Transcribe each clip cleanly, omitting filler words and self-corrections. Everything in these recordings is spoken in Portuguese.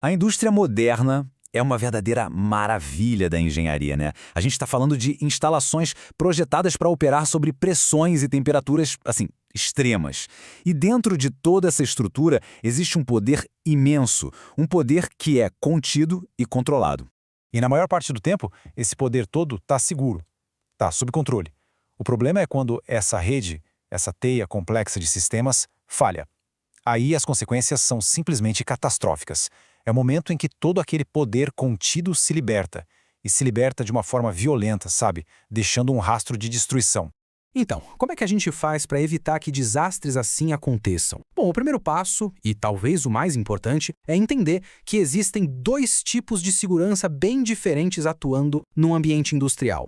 A indústria moderna é uma verdadeira maravilha da engenharia, né? A gente está falando de instalações projetadas para operar sobre pressões e temperaturas, assim, extremas. E dentro de toda essa estrutura existe um poder imenso, um poder que é contido e controlado. E na maior parte do tempo, esse poder todo está seguro, está sob controle. O problema é quando essa rede, essa teia complexa de sistemas, falha. Aí as consequências são simplesmente catastróficas. É o momento em que todo aquele poder contido se liberta. E se liberta de uma forma violenta, sabe? Deixando um rastro de destruição. Então, como é que a gente faz para evitar que desastres assim aconteçam? Bom, o primeiro passo, e talvez o mais importante, é entender que existem dois tipos de segurança bem diferentes atuando num ambiente industrial.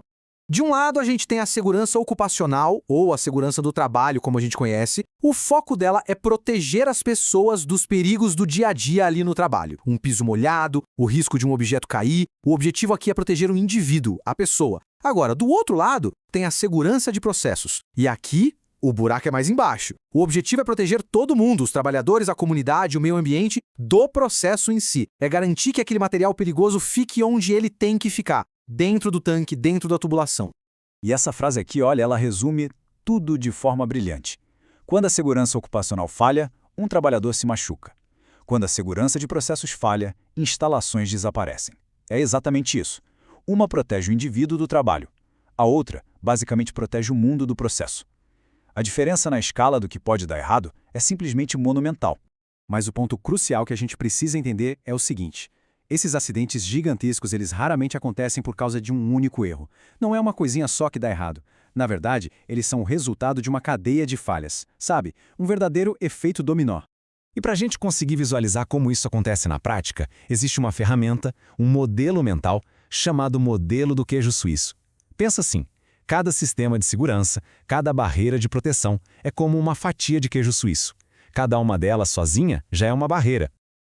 De um lado, a gente tem a segurança ocupacional, ou a segurança do trabalho, como a gente conhece. O foco dela é proteger as pessoas dos perigos do dia a dia ali no trabalho. Um piso molhado, o risco de um objeto cair. O objetivo aqui é proteger o indivíduo, a pessoa. Agora, do outro lado, tem a segurança de processos. E aqui, o buraco é mais embaixo. O objetivo é proteger todo mundo, os trabalhadores, a comunidade, o meio ambiente, do processo em si. É garantir que aquele material perigoso fique onde ele tem que ficar. Dentro do tanque, dentro da tubulação. E essa frase aqui, olha, ela resume tudo de forma brilhante. Quando a segurança ocupacional falha, um trabalhador se machuca. Quando a segurança de processos falha, instalações desaparecem. É exatamente isso. Uma protege o indivíduo do trabalho. A outra, basicamente, protege o mundo do processo. A diferença na escala do que pode dar errado é simplesmente monumental. Mas o ponto crucial que a gente precisa entender é o seguinte. Esses acidentes gigantescos, eles raramente acontecem por causa de um único erro. Não é uma coisinha só que dá errado. Na verdade, eles são o resultado de uma cadeia de falhas. Sabe? Um verdadeiro efeito dominó. E para a gente conseguir visualizar como isso acontece na prática, existe uma ferramenta, um modelo mental, chamado modelo do queijo suíço. Pensa assim, cada sistema de segurança, cada barreira de proteção é como uma fatia de queijo suíço. Cada uma delas sozinha já é uma barreira.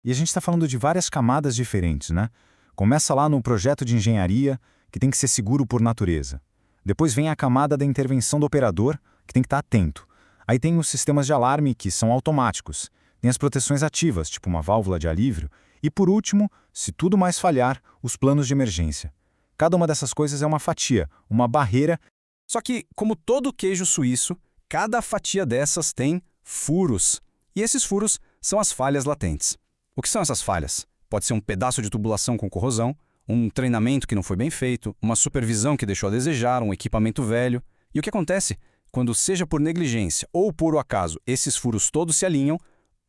E a gente está falando de várias camadas diferentes, né? Começa lá no projeto de engenharia, que tem que ser seguro por natureza. Depois vem a camada da intervenção do operador, que tem que estar atento. Aí tem os sistemas de alarme, que são automáticos. Tem as proteções ativas, tipo uma válvula de alívio. E por último, se tudo mais falhar, os planos de emergência. Cada uma dessas coisas é uma fatia, uma barreira. Só que, como todo queijo suíço, cada fatia dessas tem furos. E esses furos são as falhas latentes. O que são essas falhas? Pode ser um pedaço de tubulação com corrosão, um treinamento que não foi bem feito, uma supervisão que deixou a desejar, um equipamento velho. E o que acontece? Quando, seja por negligência ou por acaso, esses furos todos se alinham,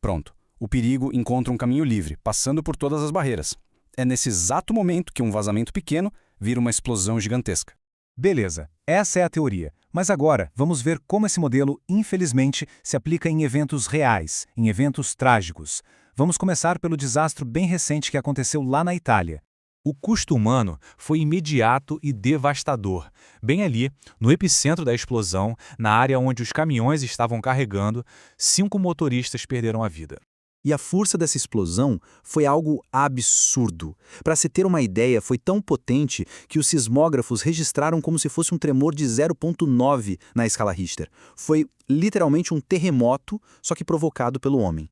pronto, o perigo encontra um caminho livre, passando por todas as barreiras. É nesse exato momento que um vazamento pequeno vira uma explosão gigantesca. Beleza, essa é a teoria. Mas agora, vamos ver como esse modelo, infelizmente, se aplica em eventos reais, em eventos trágicos. Vamos começar pelo desastre bem recente que aconteceu lá na Itália. O custo humano foi imediato e devastador. Bem ali, no epicentro da explosão, na área onde os caminhões estavam carregando, 5 motoristas perderam a vida. E a força dessa explosão foi algo absurdo. Para se ter uma ideia, foi tão potente que os sismógrafos registraram como se fosse um tremor de 0,9 na escala Richter. Foi literalmente um terremoto, só que provocado pelo homem.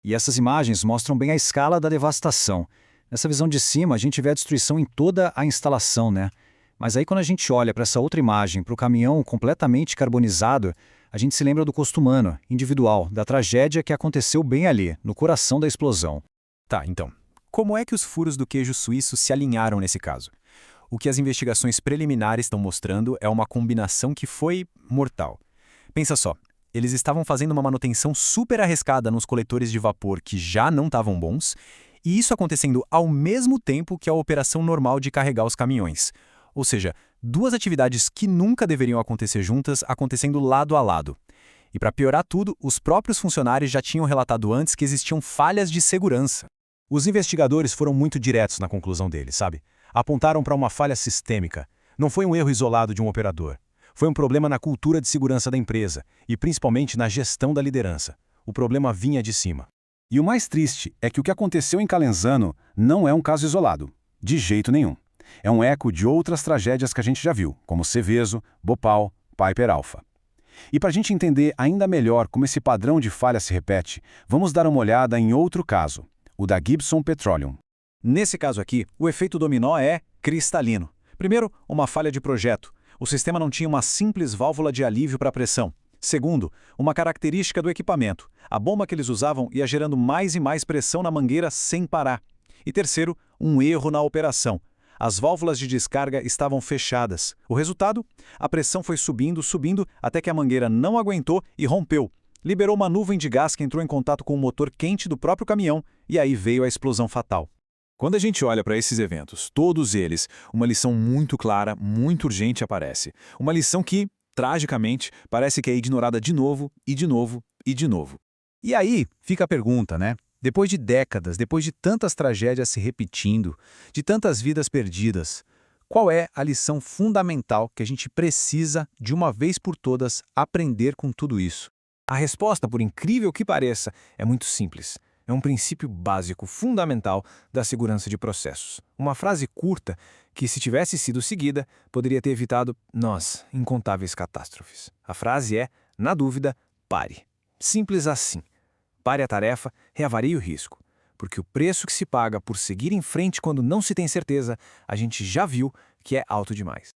E essas imagens mostram bem a escala da devastação. Nessa visão de cima, a gente vê a destruição em toda a instalação, né? Mas aí quando a gente olha para essa outra imagem, para o caminhão completamente carbonizado, a gente se lembra do custo humano, individual, da tragédia que aconteceu bem ali, no coração da explosão. Tá, então, como é que os furos do queijo suíço se alinharam nesse caso? O que as investigações preliminares estão mostrando é uma combinação que foi mortal. Pensa só, eles estavam fazendo uma manutenção super arriscada nos coletores de vapor que já não estavam bons, e isso acontecendo ao mesmo tempo que a operação normal de carregar os caminhões. Ou seja, duas atividades que nunca deveriam acontecer juntas, acontecendo lado a lado. E para piorar tudo, os próprios funcionários já tinham relatado antes que existiam falhas de segurança. Os investigadores foram muito diretos na conclusão deles, sabe? Apontaram para uma falha sistêmica. Não foi um erro isolado de um operador. Foi um problema na cultura de segurança da empresa e principalmente na gestão da liderança. O problema vinha de cima. E o mais triste é que o que aconteceu em Calenzano não é um caso isolado. De jeito nenhum. É um eco de outras tragédias que a gente já viu, como Seveso, Bhopal, Piper Alpha. E para a gente entender ainda melhor como esse padrão de falha se repete, vamos dar uma olhada em outro caso, o da Gibson Petroleum. Nesse caso aqui, o efeito dominó é cristalino. Primeiro, uma falha de projeto. O sistema não tinha uma simples válvula de alívio para a pressão. Segundo, uma característica do equipamento. A bomba que eles usavam ia gerando mais e mais pressão na mangueira sem parar. E terceiro, um erro na operação. As válvulas de descarga estavam fechadas. O resultado? A pressão foi subindo, subindo, até que a mangueira não aguentou e rompeu. Liberou uma nuvem de gás que entrou em contato com o motor quente do próprio caminhão, e aí veio a explosão fatal. Quando a gente olha para esses eventos, todos eles, uma lição muito clara, muito urgente aparece. Uma lição que, tragicamente, parece que é ignorada de novo, e de novo, e de novo. E aí fica a pergunta, né? Depois de décadas, depois de tantas tragédias se repetindo, de tantas vidas perdidas, qual é a lição fundamental que a gente precisa, de uma vez por todas, aprender com tudo isso? A resposta, por incrível que pareça, é muito simples. É um princípio básico, fundamental da segurança de processos. Uma frase curta que, se tivesse sido seguida, poderia ter evitado, incontáveis catástrofes. A frase é, na dúvida, pare. Simples assim. Pare a tarefa, reavalie o risco. Porque o preço que se paga por seguir em frente quando não se tem certeza, a gente já viu que é alto demais.